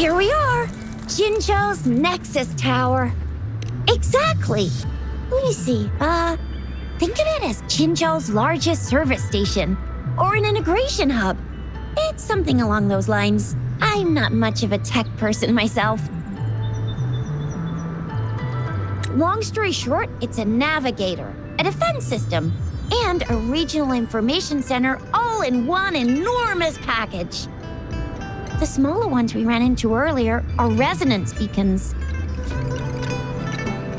Here we are, Jinzhou's Nexus Tower. Exactly. Let me see. Think of it as Jinzhou's largest service station, or an integration hub. It's something along those lines. I'm not much of a tech person myself. Long story short, it's a navigator, a defense system, and a regional information center all in one enormous package. The smaller ones we ran into earlier are resonance beacons.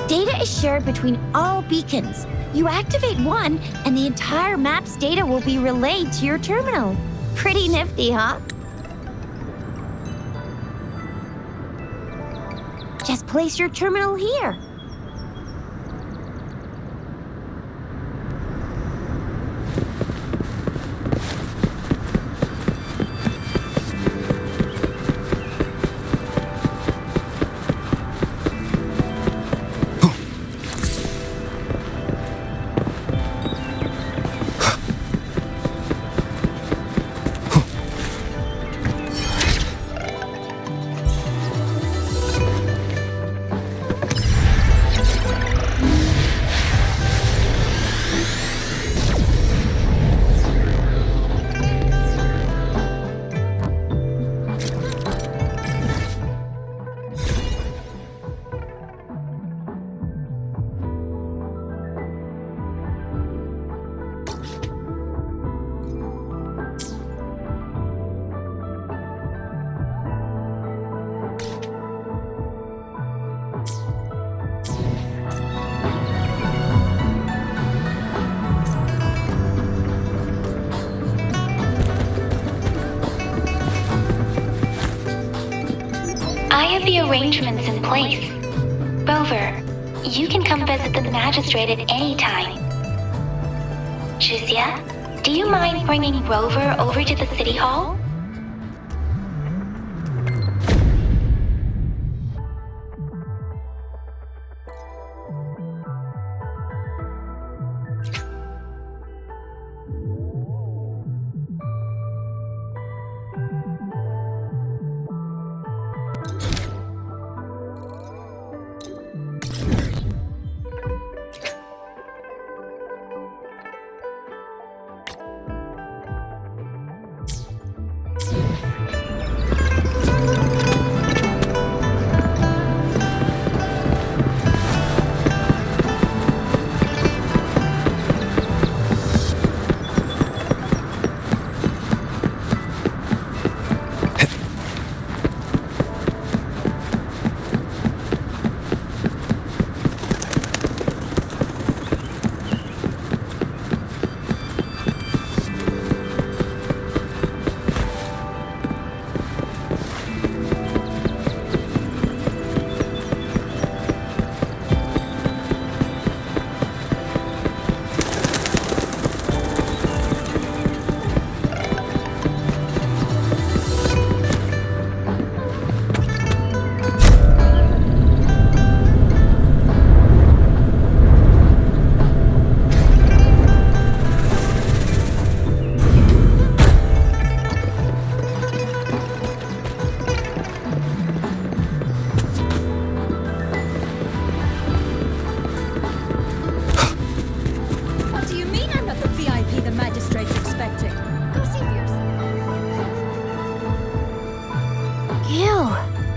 Data is shared between all beacons. You activate one, and the entire map's data will be relayed to your terminal. Pretty nifty, huh? Just place your terminal here. I have the arrangements in place. Rover, you can come visit the magistrate at any time. Juzia, do you mind bringing Rover over to the city hall?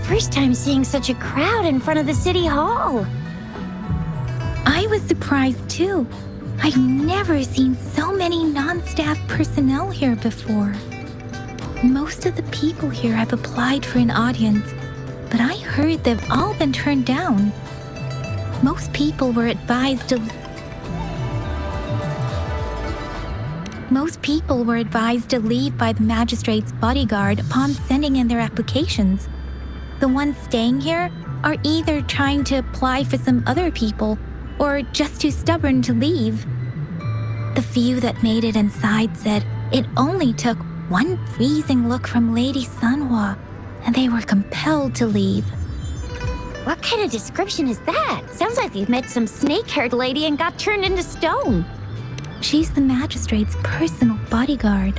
First time seeing such a crowd in front of the city hall. I was surprised too. I've never seen so many non-staff personnel here before. Most of the people here have applied for an audience, but I heard they've all been turned down. Most people were advised to leave by the magistrate's bodyguard upon sending in their applications. The ones staying here are either trying to apply for some other people or just too stubborn to leave. The few that made it inside said it only took one freezing look from Lady Sanhua and they were compelled to leave. What kind of description is that? Sounds like you've met some snake-haired lady and got turned into stone. She's the magistrate's personal bodyguard.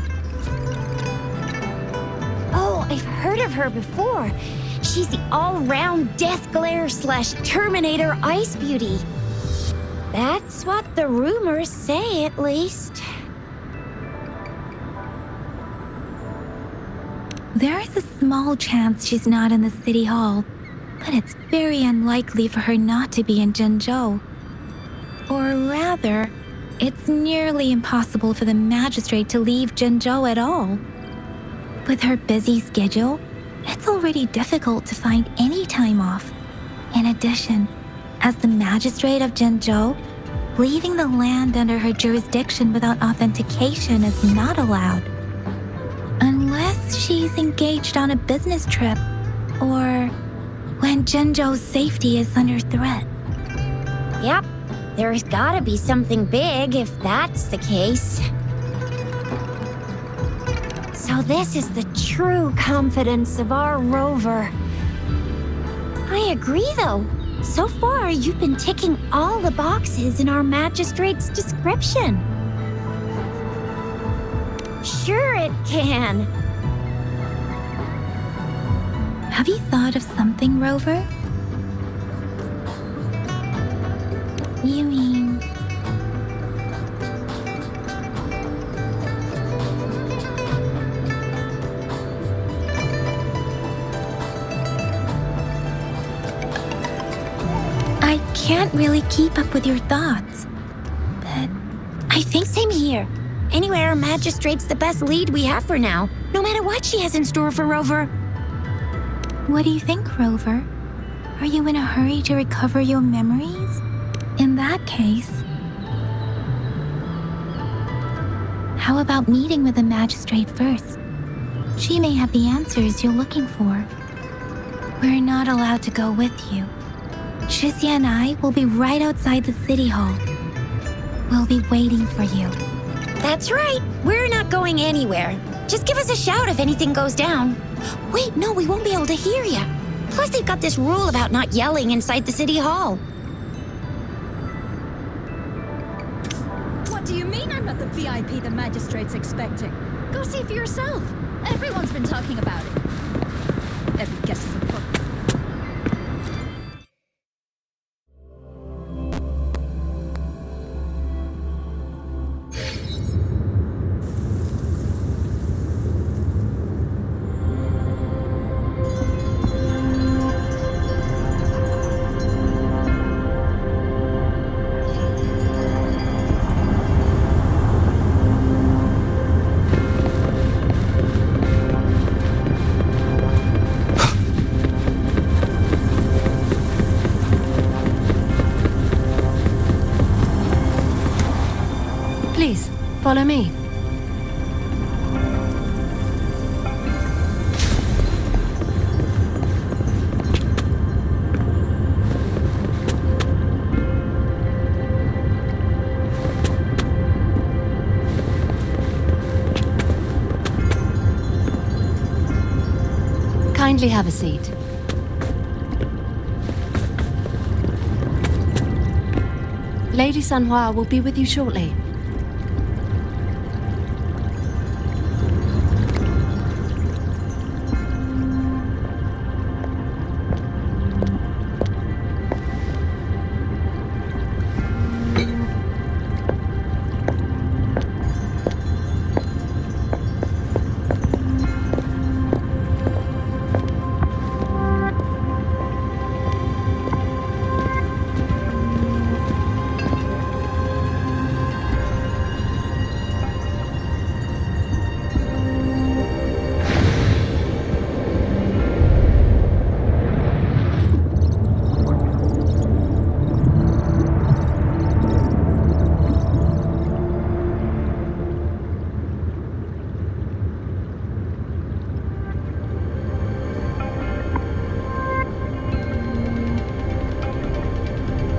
Oh, I've heard of her before. she's the all-round Death Glare / Terminator Ice Beauty. That's what the rumors say, at least. There is a small chance she's not in the city hall, but it's very unlikely for her not to be in Jinzhou. Or rather, it's nearly impossible for the magistrate to leave Jinzhou at all. With her busy schedule, it's already difficult to find any time off. In addition, as the magistrate of Jinzhou, leaving the land under her jurisdiction without authentication is not allowed. Unless she's engaged on a business trip, or when Jinzhou's safety is under threat. Yep, there's gotta be something big if that's the case. So this is the true confidence of our rover. I agree, though. So far, you've been ticking all the boxes in our magistrate's description. Sure it can. Have you thought of something, Rover? You mean... I can't really keep up with your thoughts, but I think... Same here. Anyway, our magistrate's the best lead we have for now, no matter what she has in store for Rover. What do you think, Rover? Are you in a hurry to recover your memories? In that case, how about meeting with the magistrate first? She may have the answers you're looking for. We're not allowed to go with you. Shixia and I will be right outside the city hall. We'll be waiting for you. That's right. We're not going anywhere. Just give us a shout if anything goes down. Wait, no, we won't be able to hear you. Plus, they've got this rule about not yelling inside the city hall. What do you mean I'm not the VIP the magistrate's expecting? Go see for yourself. Everyone's been talking about it. Every guess is important. Please, follow me. Kindly have a seat. Lady Sanhua will be with you shortly.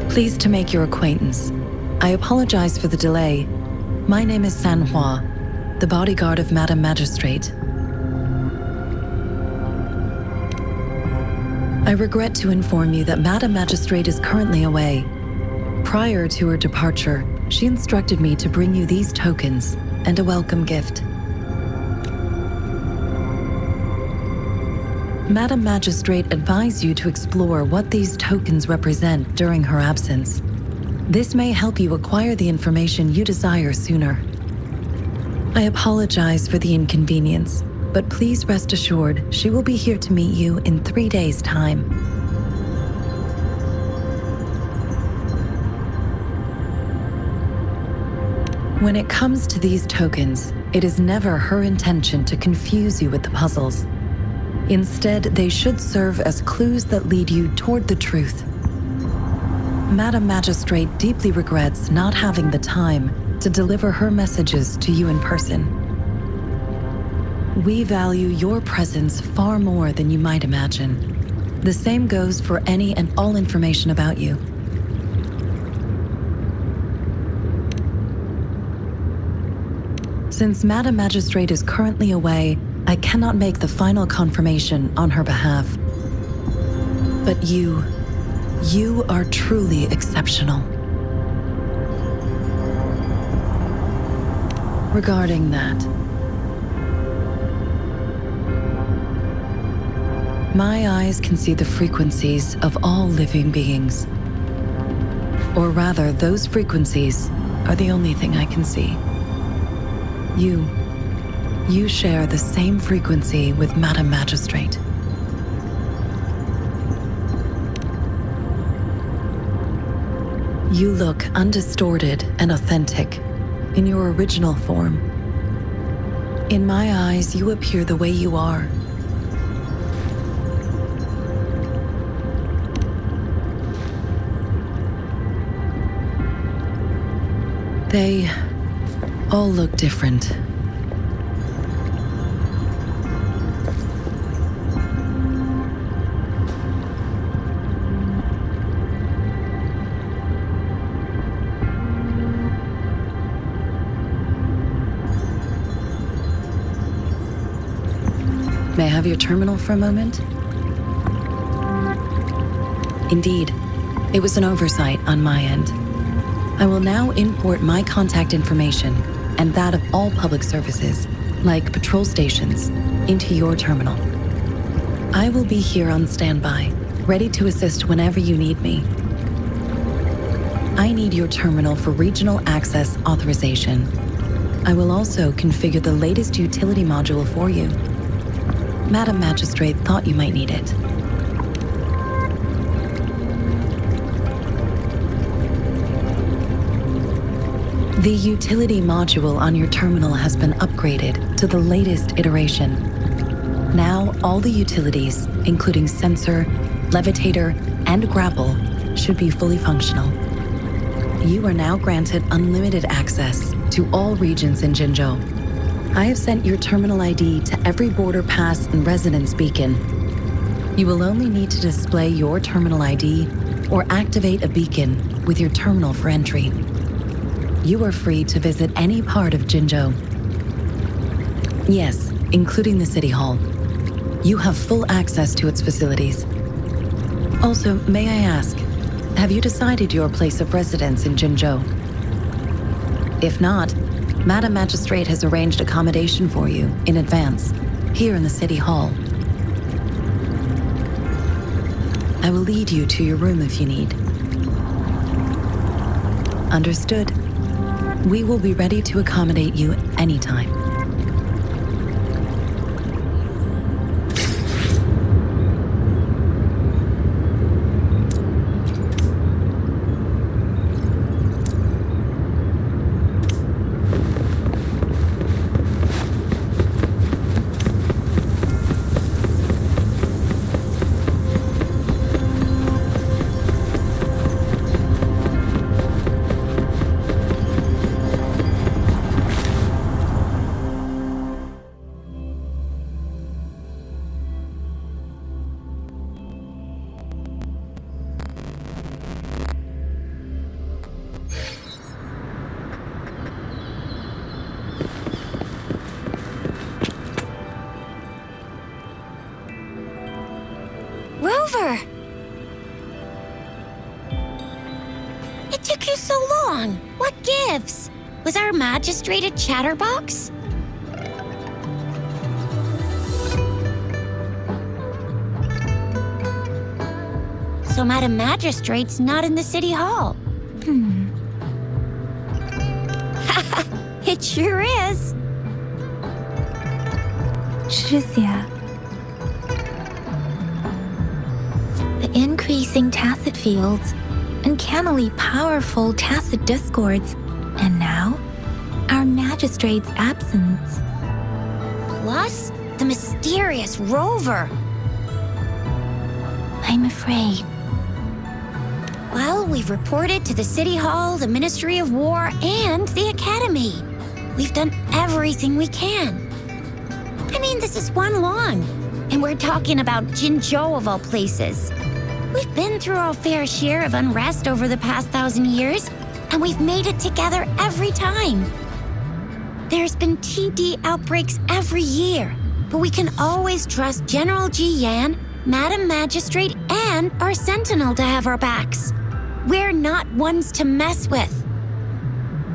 Pleased to make your acquaintance. I apologize for the delay. My name is Sanhua, the bodyguard of Madam Magistrate. I regret to inform you that Madam Magistrate is currently away. Prior to her departure, she instructed me to bring you these tokens and a welcome gift. Madam Magistrate advised you to explore what these tokens represent during her absence. This may help you acquire the information you desire sooner. I apologize for the inconvenience, but please rest assured she will be here to meet you in 3 days' time. When it comes to these tokens, it is never her intention to confuse you with the puzzles. Instead, they should serve as clues that lead you toward the truth. Madam Magistrate deeply regrets not having the time to deliver her messages to you in person. We value your presence far more than you might imagine. The same goes for any and all information about you. Since Madam Magistrate is currently away, I cannot make the final confirmation on her behalf. But you are truly exceptional. Regarding that, my eyes can see the frequencies of all living beings. Or rather, those frequencies are the only thing I can see. You share the same frequency with Madam Magistrate. You look undistorted and authentic in your original form. In my eyes, you appear the way you are. They all look different. May I have your terminal for a moment? Indeed, it was an oversight on my end. I will now import my contact information and that of all public services, like patrol stations, into your terminal. I will be here on standby, ready to assist whenever you need me. I need your terminal for regional access authorization. I will also configure the latest utility module for you. Madam Magistrate thought you might need it. The utility module on your terminal has been upgraded to the latest iteration. Now, all the utilities, including sensor, levitator, and grapple, should be fully functional. You are now granted unlimited access to all regions in Jinzhou. I have sent your terminal ID to every border pass and residence beacon. You will only need to display your terminal ID or activate a beacon with your terminal for entry. You are free to visit any part of Jinzhou. Yes, including the City Hall. You have full access to its facilities. Also, may I ask, have you decided your place of residence in Jinzhou? If not, Madam Magistrate has arranged accommodation for you in advance, here in the City Hall. I will lead you to your room if you need. Understood. We will be ready to accommodate you anytime. Rover! It took you so long. What gives? Was our magistrate a chatterbox? So Madam Magistrate's not in the city hall. It sure is. Shizia. The increasing tacit fields, uncannily powerful tacit discords, and now, our magistrate's absence. Plus, the mysterious rover. I'm afraid. Well, we've reported to the City Hall, the Ministry of War, and the Academy. We've done everything we can. I mean, this is one long, and we're talking about Jinzhou of all places. We've been through our fair share of unrest over the past 1,000 years, and we've made it together every time. There's been TD outbreaks every year, but we can always trust General Ji Yan, Madam Magistrate, and our Sentinel to have our backs. We're not ones to mess with.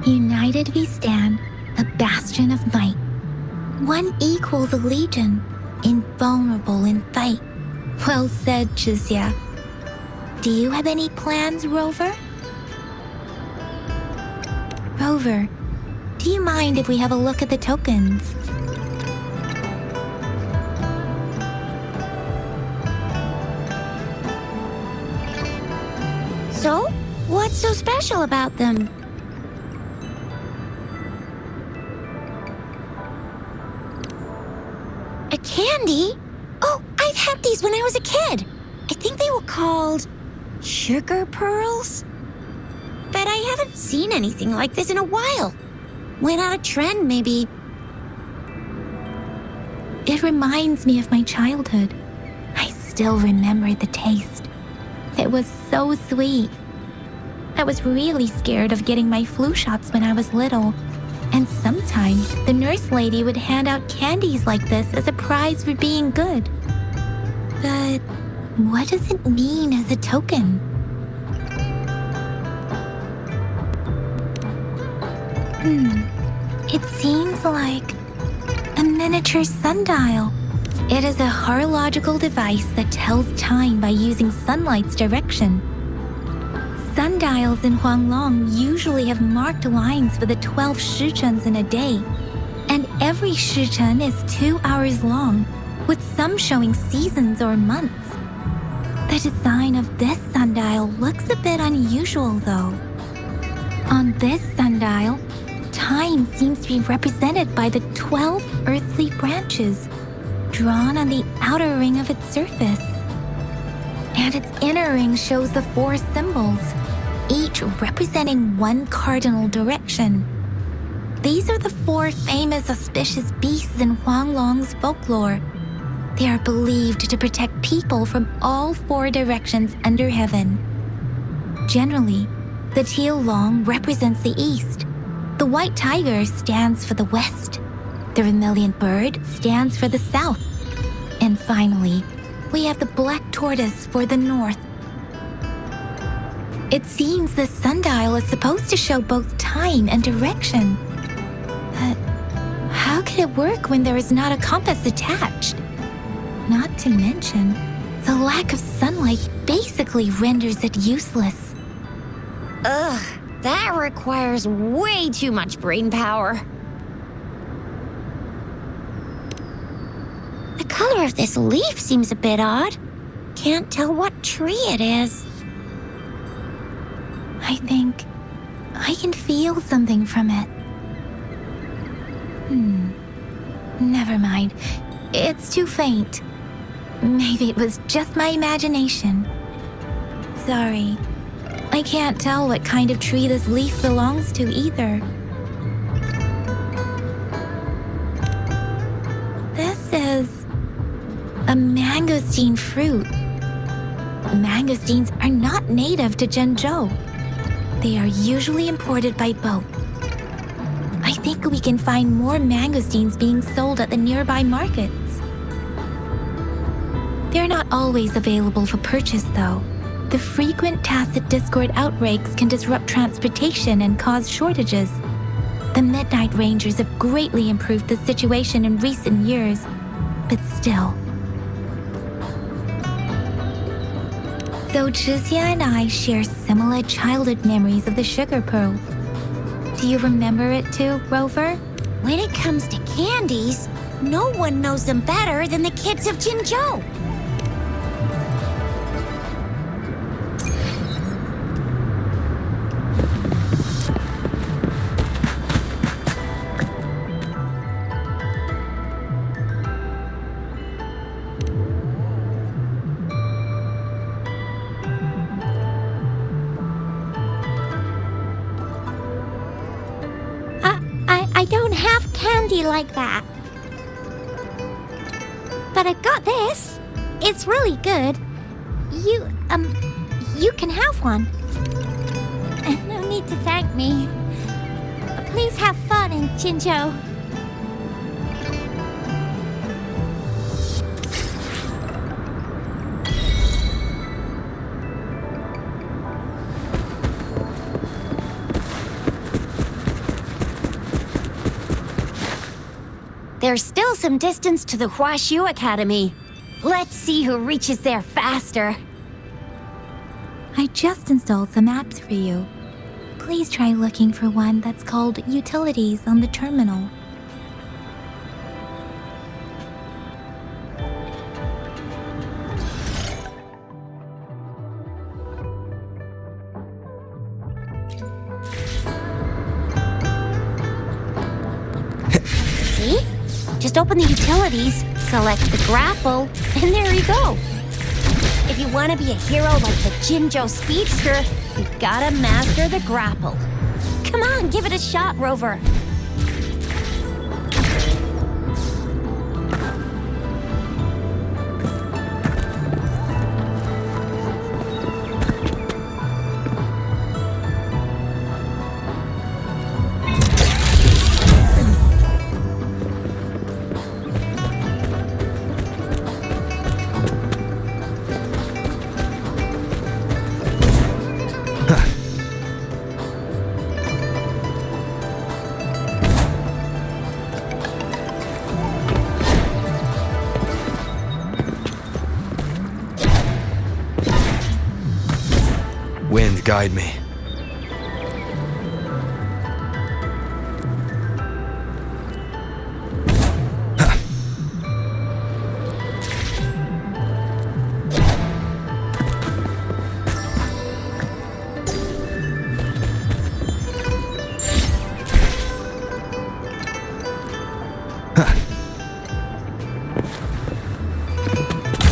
United we stand, a bastion of might. One equals a legion, invulnerable in fight. Well said, Shizia. Do you have any plans, Rover? Rover, do you mind if we have a look at the tokens? So, what's so special about them? A candy? Oh, I've had these when I was a kid. I think they were called sugar pearls? But I haven't seen anything like this in a while. Went out of trend, maybe. It reminds me of my childhood. I still remember the taste. It was so sweet. I was really scared of getting my flu shots when I was little. And sometimes the nurse lady would hand out candies like this as a prize for being good. But what does it mean as a token? It seems like a miniature sundial. It is a horological device that tells time by using sunlight's direction. Sundials in Huanglong usually have marked lines for the 12 shichens in a day, and every shichen is 2 hours long, with some showing seasons or months. The design of this sundial looks a bit unusual, though. On this sundial, time seems to be represented by the 12 earthly branches, drawn on the outer ring of its surface. And its inner ring shows the 4 symbols, each representing one cardinal direction. These are the 4 famous auspicious beasts in Huanglong's folklore. They are believed to protect people from all 4 directions under heaven. Generally, the teal long represents the east. The white tiger stands for the west. The vermilion bird stands for the south. And finally, we have the black tortoise for the north. It seems the sundial is supposed to show both time and direction. But how could it work when there is not a compass attached? Not to mention, the lack of sunlight basically renders it useless. Ugh, that requires way too much brain power. The color of this leaf seems a bit odd. Can't tell what tree it is. I think I can feel something from it. Never mind. It's too faint. Maybe it was just my imagination. Sorry. I can't tell what kind of tree this leaf belongs to either. This is a mangosteen fruit. Mangosteens are not native to Zhenzhou. They are usually imported by boat. I think we can find more mangosteens being sold at the nearby markets. They're not always available for purchase, though. The frequent tacit discord outbreaks can disrupt transportation and cause shortages. The Midnight Rangers have greatly improved the situation in recent years, but still. So Chixia and I share similar childhood memories of the sugar pearl. Do you remember it too, Rover? When it comes to candies, no one knows them better than the kids of Jinzhou. I don't have candy like that. But I got this. It's really good. You can have one. No need to thank me. Please have fun in Jinzhou. There's still some distance to the Huaxiu Academy. Let's see who reaches there faster. I just installed some apps for you. Please try looking for one that's called Utilities on the terminal. See? Just open the utilities, select the grapple, and there you go. If you want to be a hero like the Jinzhou Speedster, you gotta master the grapple. Come on, give it a shot, Rover. Wind, guide me.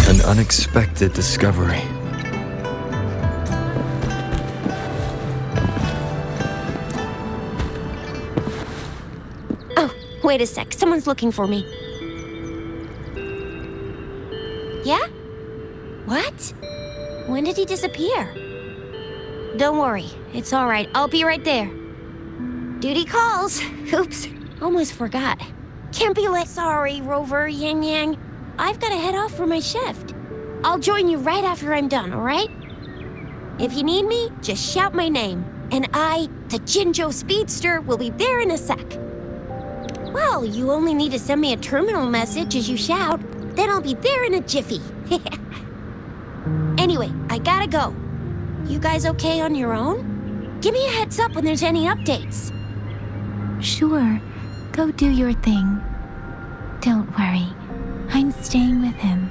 An unexpected discovery. Wait a sec, someone's looking for me. Yeah? What? When did he disappear? Don't worry, it's all right. I'll be right there. Duty calls. Oops, almost forgot. Can't be late. Sorry, Rover, Yang Yang. I've got to head off for my shift. I'll join you right after I'm done, all right? If you need me, just shout my name. And I, the Jinzhou Speedster, will be there in a sec. Well, you only need to send me a terminal message as you shout, then I'll be there in a jiffy. Anyway, I gotta go. You guys okay on your own? Give me a heads up when there's any updates. Sure, go do your thing. Don't worry, I'm staying with him.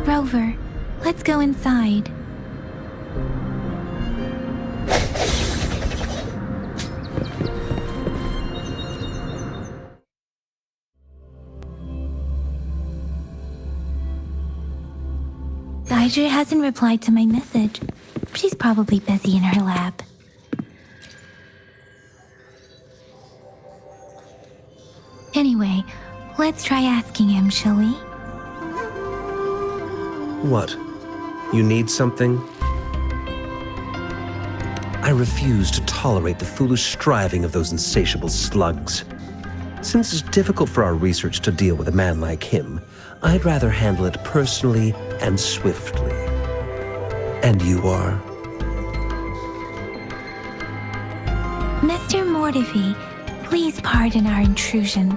Rover, let's go inside. Daiju hasn't replied to my message. She's probably busy in her lab. Anyway, let's try asking him, shall we? What? You need something? I refuse to tolerate the foolish striving of those insatiable slugs. Since it's difficult for our research to deal with a man like him, I'd rather handle it personally and swiftly. And you are? Mr. Mortivy, please pardon our intrusion.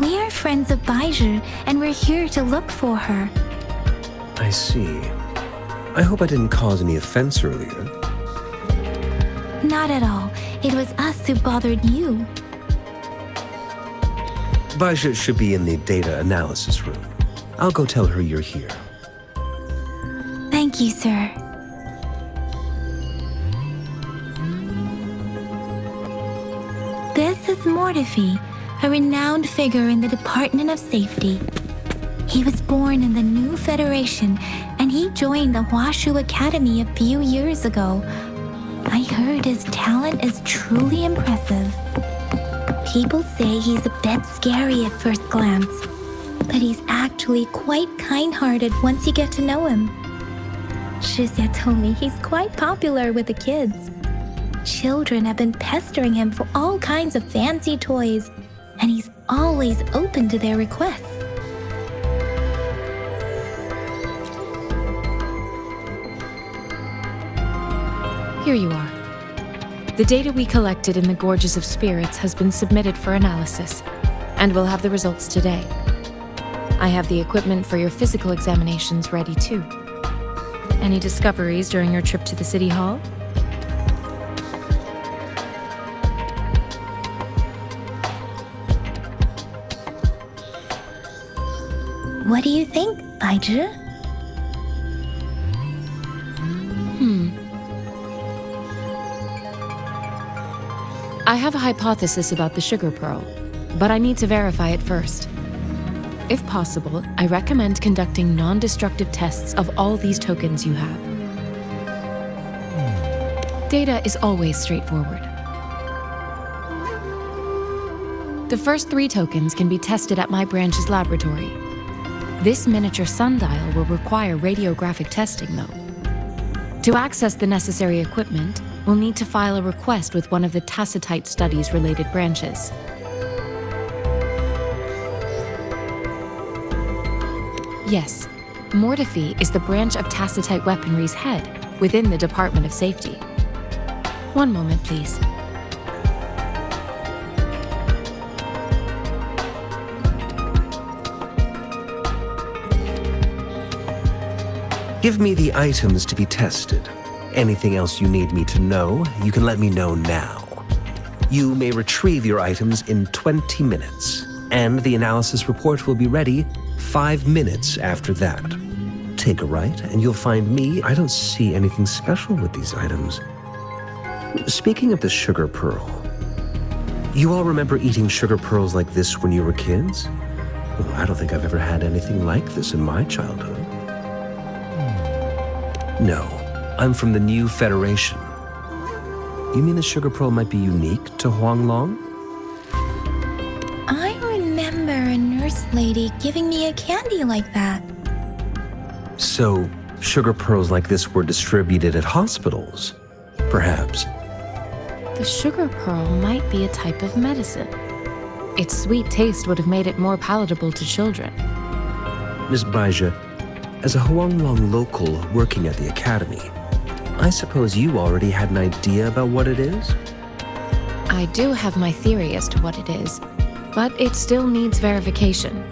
We are friends of Baizhi, and we're here to look for her. I see. I hope I didn't cause any offense earlier. Not at all. It was us who bothered you. Baja should be in the data analysis room. I'll go tell her you're here. Thank you, sir. This is Mortifi, a renowned figure in the Department of Safety. He was born in the new Federation, and he joined the Washu Academy a few years ago. I heard his talent is truly impressive. People say he's a bit scary at first glance, but he's actually quite kind-hearted once you get to know him. Shizia told me he's quite popular with the kids. Children have been pestering him for all kinds of fancy toys, and he's always open to their requests. Here you are. The data we collected in the Gorges of Spirits has been submitted for analysis, and we'll have the results today. I have the equipment for your physical examinations ready too. Any discoveries during your trip to the City Hall? What do you think, Baiju? I have a hypothesis about the sugar pearl, but I need to verify it first. If possible, I recommend conducting non-destructive tests of all these tokens you have. Data is always straightforward. The first 3 tokens can be tested at my branch's laboratory. This miniature sundial will require radiographic testing, though. To access the necessary equipment, we'll need to file a request with one of the Tacitite Studies-related branches. Yes, Mortifi is the branch of Tacitite Weaponry's head within the Department of Safety. One moment, please. Give me the items to be tested. Anything else you need me to know, you can let me know now. You may retrieve your items in 20 minutes, and the analysis report will be ready 5 minutes after that. Take a right, and you'll find me. I don't see anything special with these items. Speaking of the sugar pearl, you all remember eating sugar pearls like this when you were kids? Well, I don't think I've ever had anything like this in my childhood. No, I'm from the new Federation. You mean the sugar pearl might be unique to Huanglong? I remember a nurse lady giving me a candy like that. So, sugar pearls like this were distributed at hospitals, perhaps. The sugar pearl might be a type of medicine. Its sweet taste would have made it more palatable to children. Miss Baija, as a Huanglong local working at the academy, I suppose you already had an idea about what it is? I do have my theory as to what it is, but it still needs verification.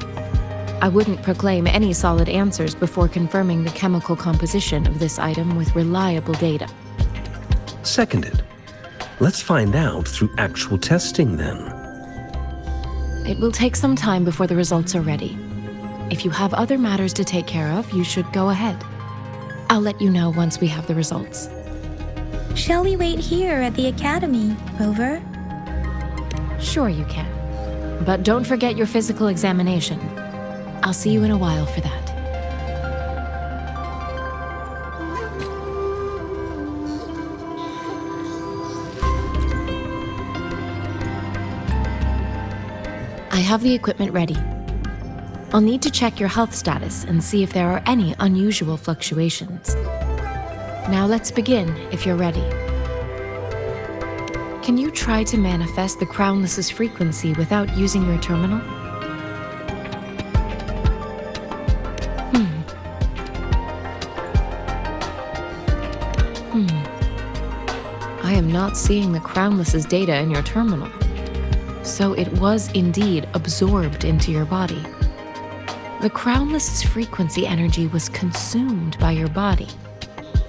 I wouldn't proclaim any solid answers before confirming the chemical composition of this item with reliable data. Seconded. Let's find out through actual testing then. It will take some time before the results are ready. If you have other matters to take care of, you should go ahead. I'll let you know once we have the results. Shall we wait here at the academy, Rover? Sure you can. But don't forget your physical examination. I'll see you in a while for that. I have the equipment ready. I'll need to check your health status and see if there are any unusual fluctuations. Now let's begin, if you're ready. Can you try to manifest the Crownless's frequency without using your terminal? I am not seeing the Crownless's data in your terminal. So it was indeed absorbed into your body. The Crownless's frequency energy was consumed by your body,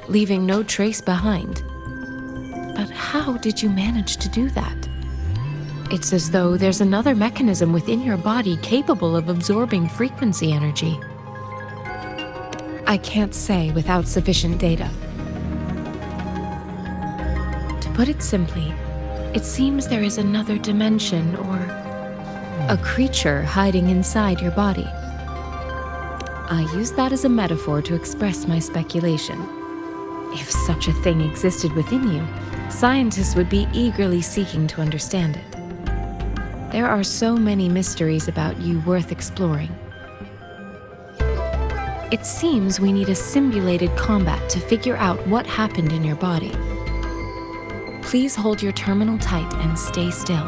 leaving no trace behind. But how did you manage to do that? It's as though there's another mechanism within your body capable of absorbing frequency energy. I can't say without sufficient data. To put it simply, it seems there is another dimension or a creature hiding inside your body. I use that as a metaphor to express my speculation. If such a thing existed within you, scientists would be eagerly seeking to understand it. There are so many mysteries about you worth exploring. It seems we need a simulated combat to figure out what happened in your body. Please hold your terminal tight and stay still.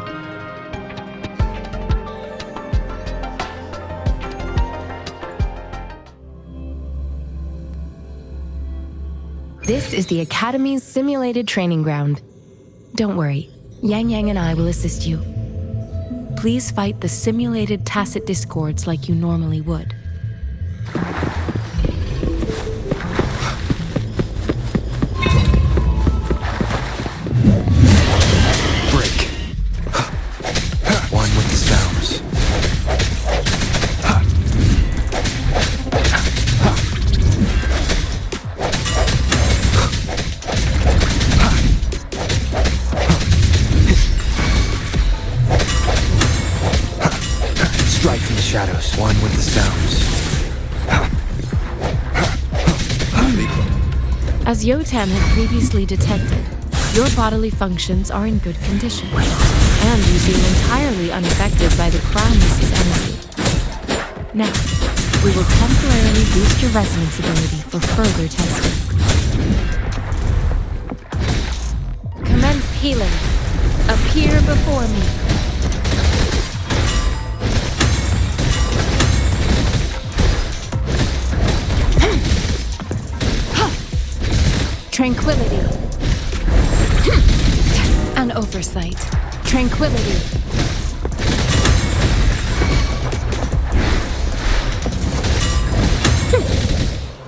This is the Academy's simulated training ground. Don't worry, Yang Yang and I will assist you. Please fight the simulated tacit discords like you normally would. Break. One with the sounds. Strike from the shadows. One with the sounds. As Yotan had previously detected, your bodily functions are in good condition, and you seem entirely unaffected by the Crownless's energy. Now, we will temporarily boost your resonance ability for further testing. Commence healing. Appear before me. Tranquility. An oversight. Tranquility.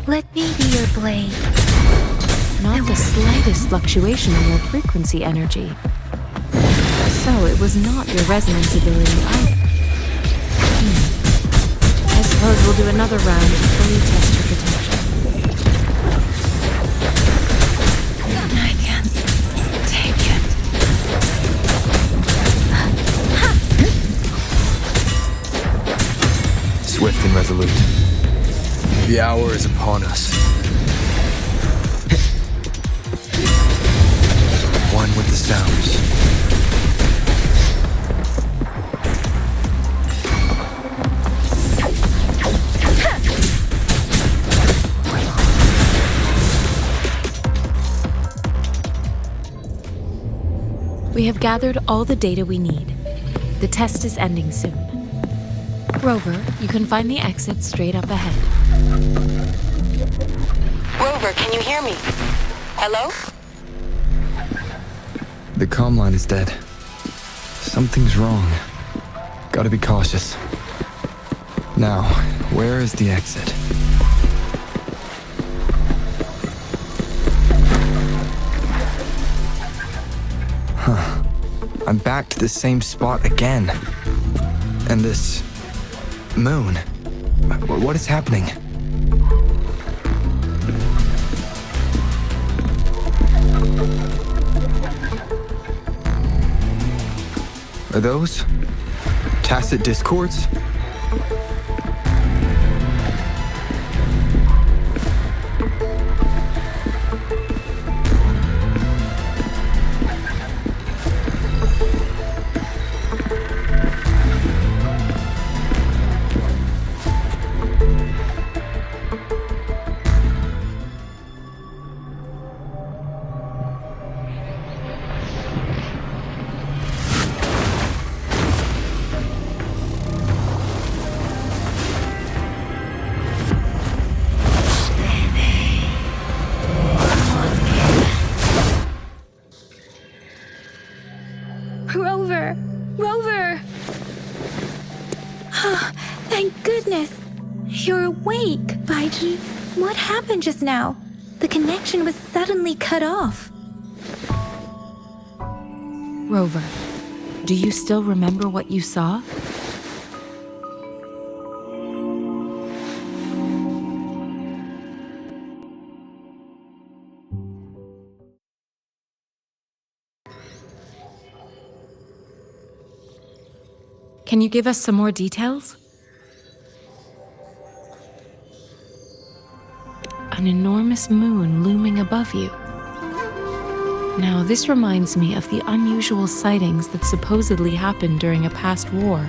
Let me be your blade. Not the slightest fluctuation in your frequency energy. So it was not your resonance ability either. I suppose we'll do another round to fully test your protection. I can't take it. Swift and resolute. The hour is upon us. One with the sounds. We have gathered all the data we need. The test is ending soon. Rover, you can find the exit straight up ahead. Rover, can you hear me? Hello? The comm line is dead. Something's wrong. Gotta be cautious. Now, where is the exit? Huh. I'm back to the same spot again. And this moon. What is happening? Are those tacit discords? Rover! Rover! Oh, thank goodness! You're awake, Baiji. What happened just now? the connection was suddenly cut off. Rover, do you still remember what you saw? Can you give us some more details? An enormous moon looming above you. Now, this reminds me of the unusual sightings that supposedly happened during a past war.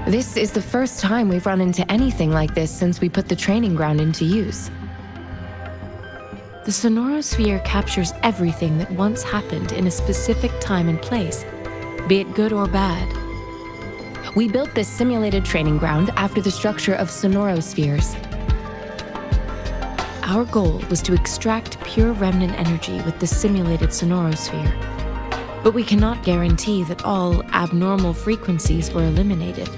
This is the first time we've run into anything like this since we put the training ground into use. The sonorosphere captures everything that once happened in a specific time and place, be it good or bad. We built this simulated training ground after the structure of sonorospheres. Our goal was to extract pure remnant energy with the simulated sonorosphere, but we cannot guarantee that all abnormal frequencies were eliminated.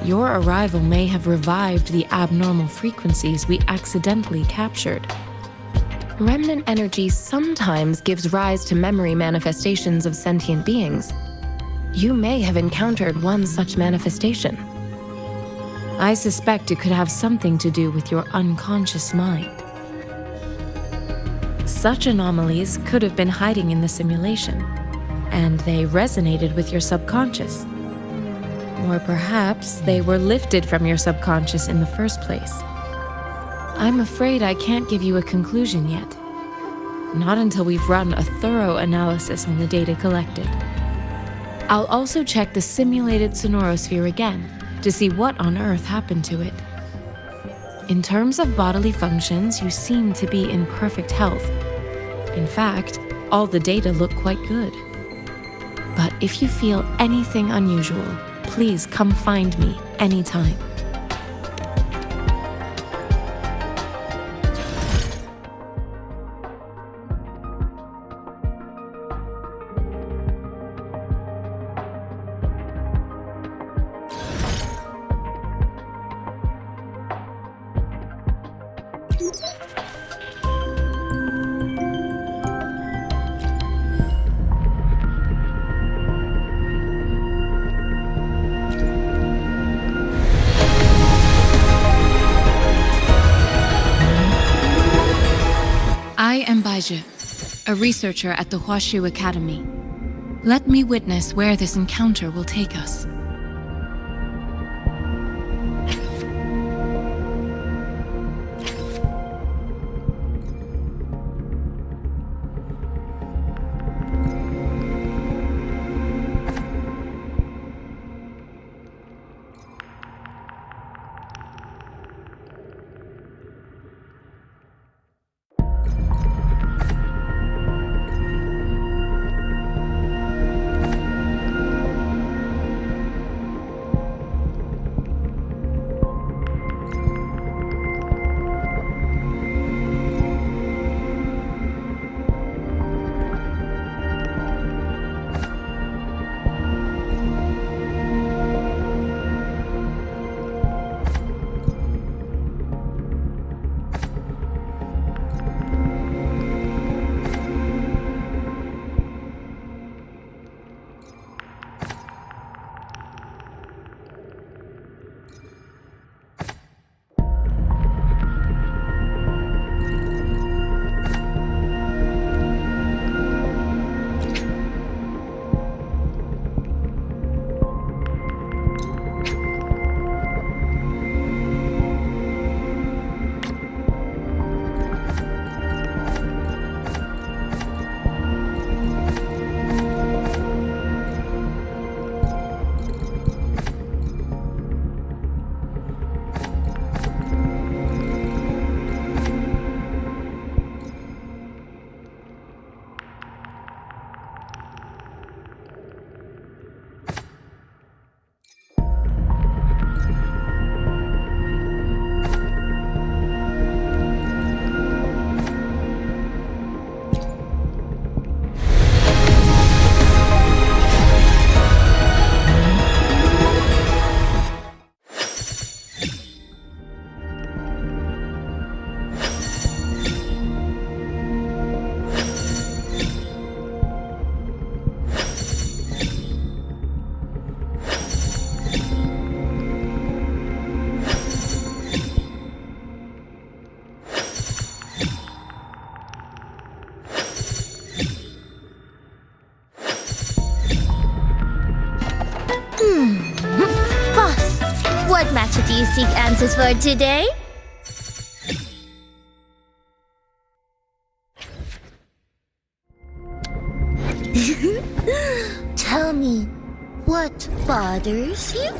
Your arrival may have revived the abnormal frequencies we accidentally captured. Remnant energy sometimes gives rise to memory manifestations of sentient beings. You may have encountered one such manifestation. I suspect it could have something to do with your unconscious mind. Such anomalies could have been hiding in the simulation, and they resonated with your subconscious. Or perhaps they were lifted from your subconscious in the first place. I'm afraid I can't give you a conclusion yet. Not until we've run a thorough analysis on the data collected. I'll also check the simulated sonorosphere again to see what on earth happened to it. In terms of bodily functions, you seem to be in perfect health. In fact, all the data look quite good. But if you feel anything unusual, please come find me anytime. I am Baiju, a researcher at the Huashu Academy. Let me witness where this encounter will take us. What matter do you seek answers for today? Tell me, what bothers you?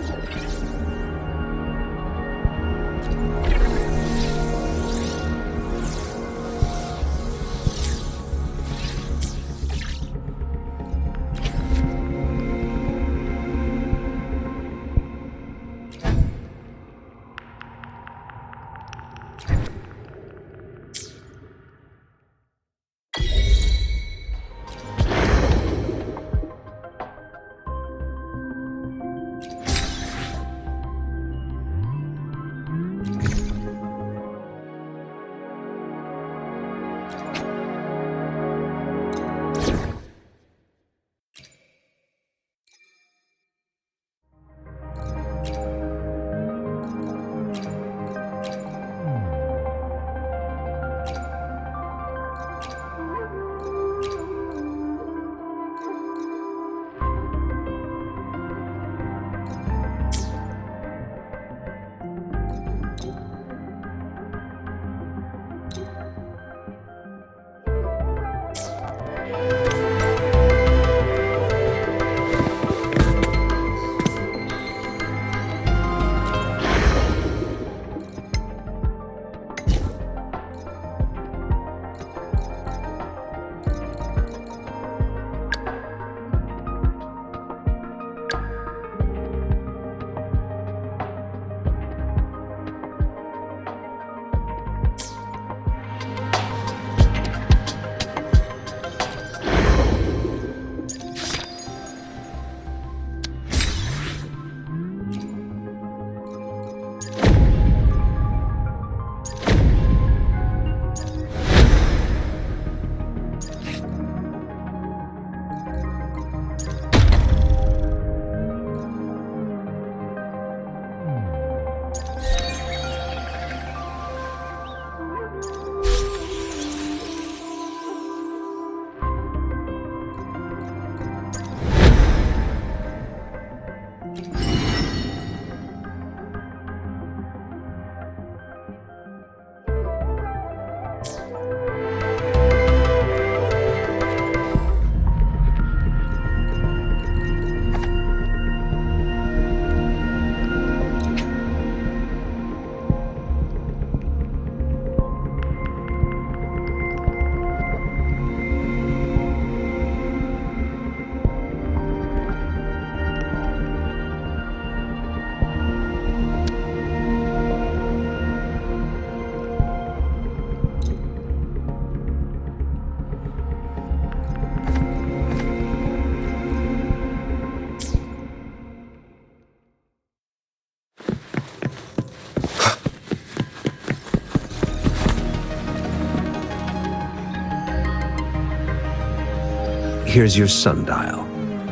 Here's your sundial,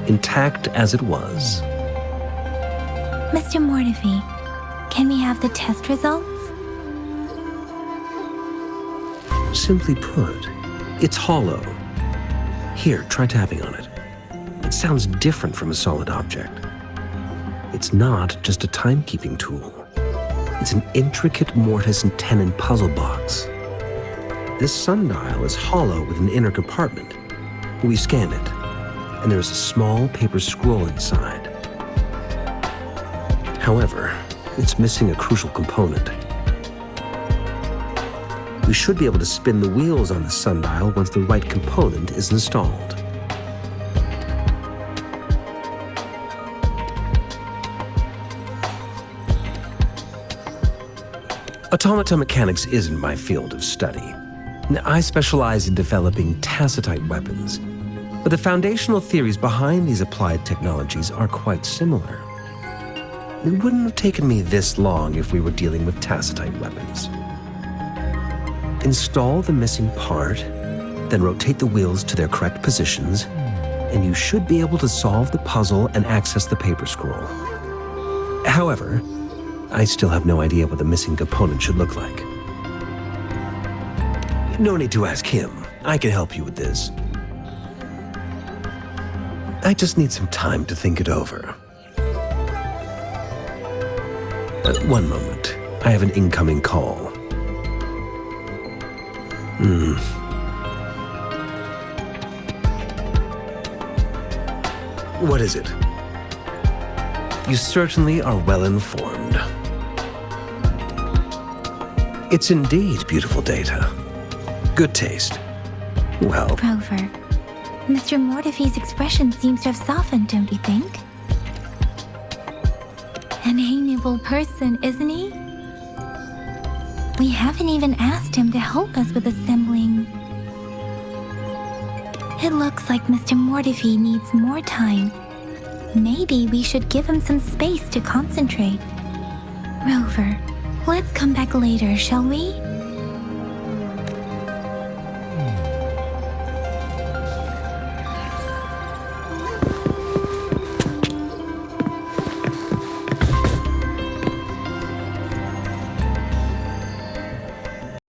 intact as it was. Mr. Mortefi, can we have the test results? Simply put, it's hollow. Here, try tapping on it. It sounds different from a solid object. It's not just a timekeeping tool. It's an intricate mortise and tenon puzzle box. This sundial is hollow with an inner compartment. We scanned it, and there is a small paper scroll inside. However, it's missing a crucial component. We should be able to spin the wheels on the sundial once the right component is installed. Automata mechanics isn't my field of study. I specialize in developing tacitite weapons, but the foundational theories behind these applied technologies are quite similar. It wouldn't have taken me this long if we were dealing with tacitite weapons. Install the missing part, then rotate the wheels to their correct positions, and you should be able to solve the puzzle and access the paper scroll. However, I still have no idea what the missing component should look like. No need to ask him. I can help you with this. I just need some time to think it over. One moment. I have an incoming call. What is it? You certainly are well informed. It's indeed beautiful data. Good taste. Well, Rover, Mr. Mortefi's expression seems to have softened, don't you think? An amiable person, isn't he? We haven't even asked him to help us with assembling. It looks like Mr. Mortefi needs more time. Maybe we should give him some space to concentrate. Rover, let's come back later, shall we?